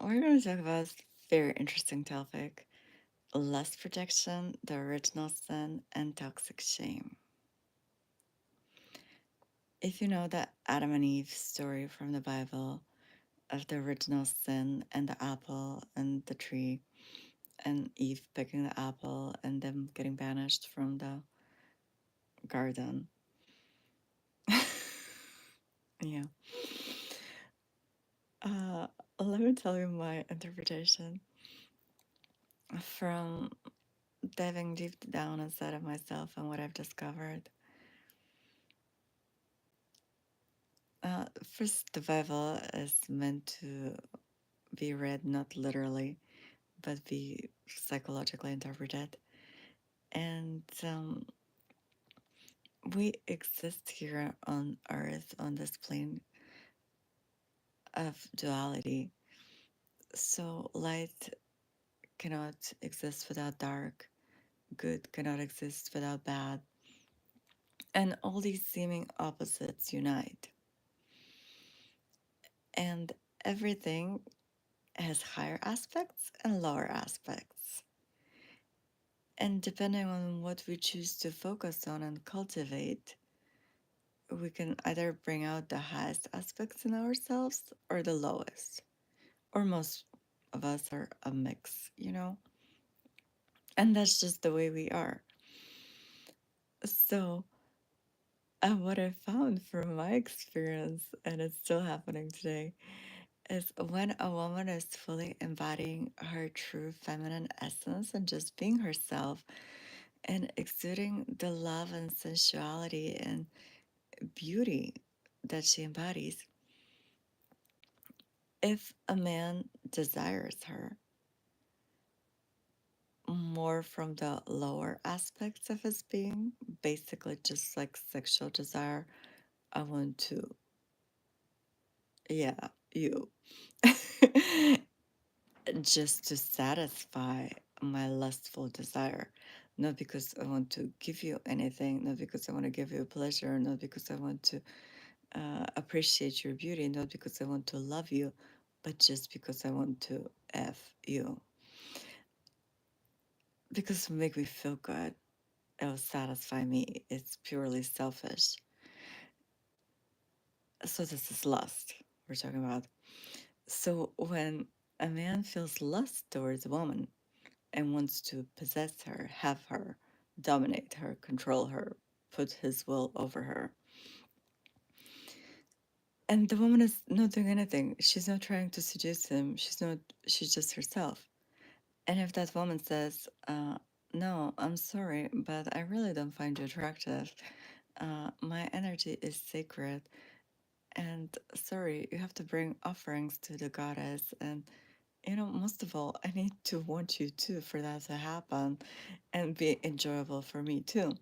we're going to talk about a very interesting topic: lust projection, the original sin, and toxic shame. If you know the Adam and Eve story from the Bible of the original sin and the apple and the tree, and Eve picking the apple and them getting banished from the garden. Yeah. Uh, Let me tell you my interpretation from diving deep down inside of myself and what I've discovered. First, the Bible is meant to be read not literally, but be psychologically interpreted. And we exist here on earth, on this plane of duality. So, light cannot exist without dark, good cannot exist without bad, and all these seeming opposites unite. And everything has higher aspects and lower aspects. And depending on what we choose to focus on and cultivate, we can either bring out the highest aspects in ourselves or the lowest. Or most of us are a mix. And that's just the way we are. So, what I found from my experience, and it's still happening today, is when a woman is fully embodying her true feminine essence and just being herself and exuding the love and sensuality and beauty that she embodies, if a man desires her more from the lower aspects of his being, basically just like sexual desire, I want to, yeah, you. Just to satisfy my lustful desire. Not because I want to give you anything, not because I want to give you pleasure, not because I want to appreciate your beauty, not because I want to love you, but just because I want to F you. Because it will make me feel good. It will satisfy me. It's purely selfish. So this is lust we're talking about. So when a man feels lust towards a woman and wants to possess her, have her, dominate her, control her, put his will over her, and the woman is not doing anything, she's not trying to seduce him, she's just herself. And if that woman says, no, I'm sorry, but I really don't find you attractive. My energy is sacred. And sorry, you have to bring offerings to the goddess. And, most of all, I need to want you too for that to happen and be enjoyable for me too.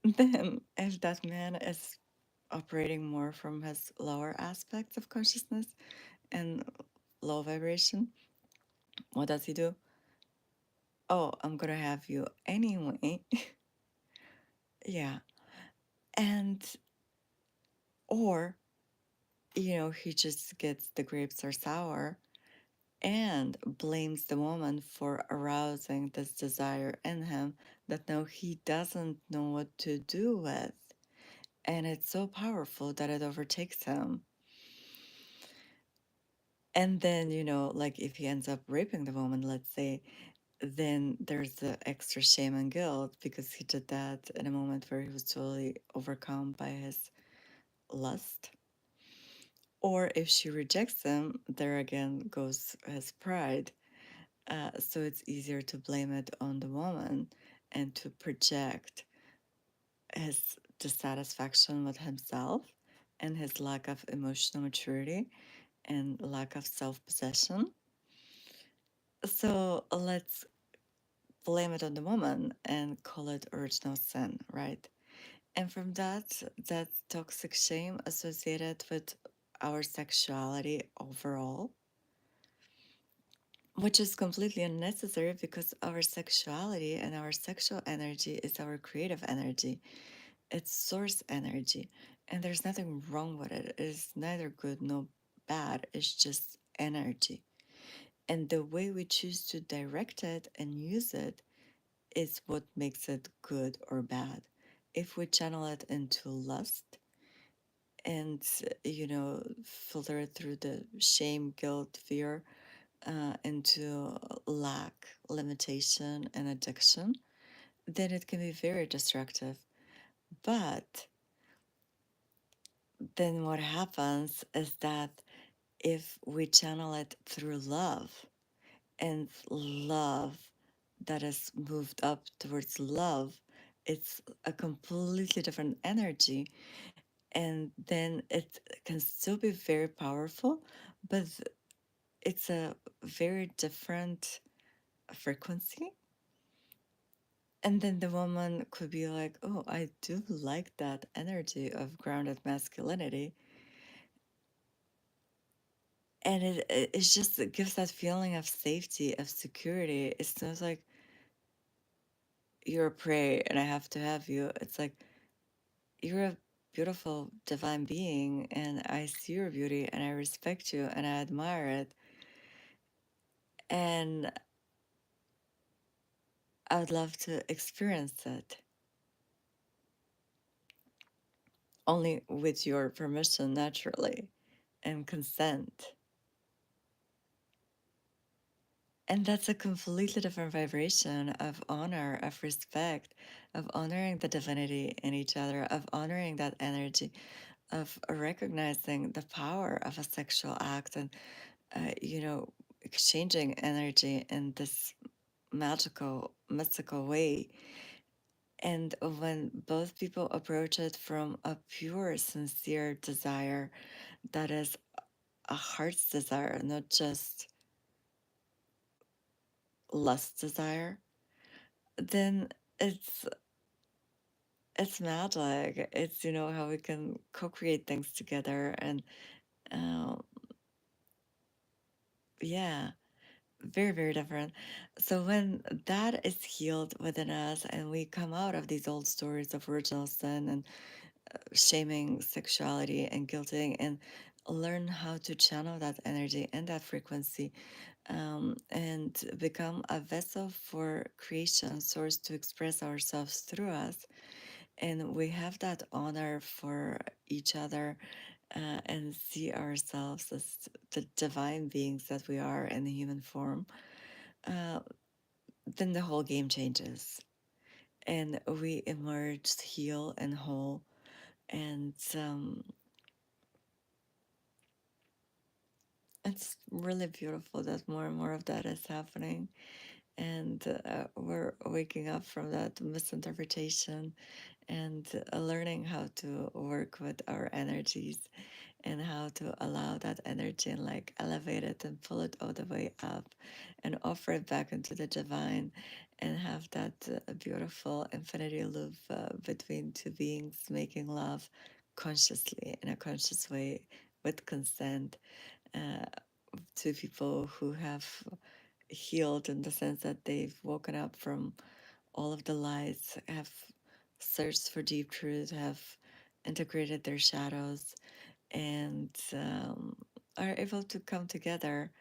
Then, if that man is operating more from his lower aspects of consciousness and low vibration, what does he do? Oh, I'm gonna have you anyway. Yeah. And, or, he just gets the grapes are sour and blames the woman for arousing this desire in him that now he doesn't know what to do with. And it's so powerful that it overtakes him. And then, like if he ends up raping the woman, let's say, then there's the extra shame and guilt because he did that in a moment where he was totally overcome by his lust. Or if she rejects him, there again goes his pride. So it's easier to blame it on the woman and to project his dissatisfaction with himself and his lack of emotional maturity and lack of self possession. So let's blame it on the woman and call it original sin, right? And from that toxic shame associated with our sexuality overall, which is completely unnecessary because our sexuality and our sexual energy is our creative energy. It's source energy. And there's nothing wrong with it. It is neither good nor bad. It's just energy. And the way we choose to direct it and use it is what makes it good or bad. If we channel it into lust and, filter it through the shame, guilt, fear, into lack, limitation, and addiction, then it can be very destructive. But then what happens is that if we channel it through love, and love that is moved up towards love, it's a completely different energy. And then it can still be very powerful, but it's a very different frequency. And then the woman could be like, oh, I do like that energy of grounded masculinity. And it's just, it gives that feeling of safety, of security. It's not like you're a prey and I have to have you. It's like you're a beautiful divine being and I see your beauty and I respect you and I admire it. And I would love to experience it only with your permission, naturally, and consent. And that's a completely different vibration of honor, of respect, of honoring the divinity in each other, of honoring that energy, of recognizing the power of a sexual act and, exchanging energy in this magical, mystical way. And when both people approach it from a pure, sincere desire, that is a heart's desire, not just lust desire, then it's it's magic. It's how we can co-create things together, and uh, yeah, very very different. So when that is healed within us, and we come out of these old stories of original sin and shaming sexuality and guilting, and learn how to channel that energy and that frequency, and become a vessel for creation source to express ourselves through us, and we have that honor for each other, and see ourselves as the divine beings that we are in the human form, uh, then the whole game changes and we emerge heal and whole. And it's really beautiful that more and more of that is happening. And we're waking up from that misinterpretation and learning how to work with our energies and how to allow that energy and like elevate it and pull it all the way up and offer it back into the divine and have that beautiful infinity loop between two beings making love consciously in a conscious way with consent, uh, to people who have healed in the sense that they've woken up from all of the lies, have searched for deep truth, have integrated their shadows, and are able to come together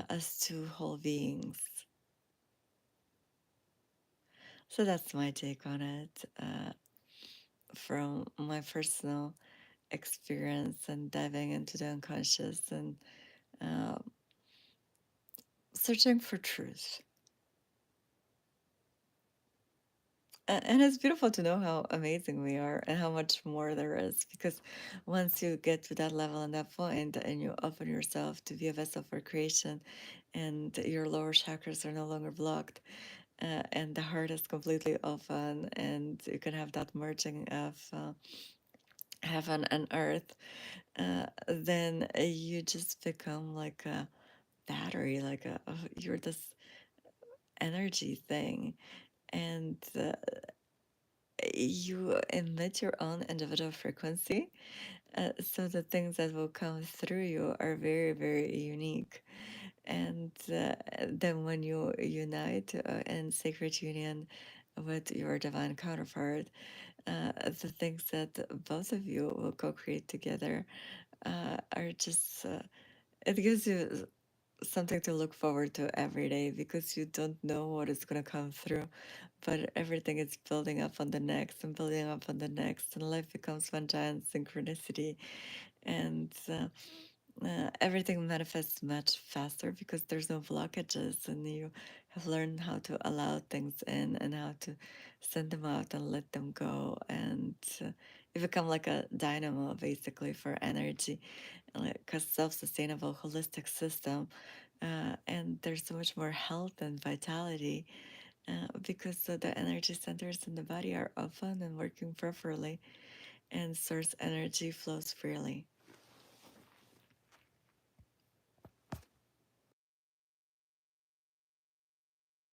as two whole beings. So that's my take on it, from my personal experience and diving into the unconscious and uh, searching for truth. And it's beautiful to know how amazing we are and how much more there is, because once you get to that level and that point and you open yourself to be a vessel for creation and your lower chakras are no longer blocked, and the heart is completely open and you can have that merging of heaven and earth, then you just become like a battery, like you're this energy thing, and you emit your own individual frequency. So the things that will come through you are very, very unique. And then when you unite in sacred union with your divine counterpart, the things that both of you will co create together are just, it gives you something to look forward to every day because you don't know what is going to come through, but everything is building up on the next and building up on the next, and life becomes one giant synchronicity. And everything manifests much faster because there's no blockages, and you have learned how to allow things in and how to send them out and let them go. And you become like a dynamo basically for energy, like a self-sustainable holistic system. And there's so much more health and vitality because the energy centers in the body are open and working properly, and source energy flows freely.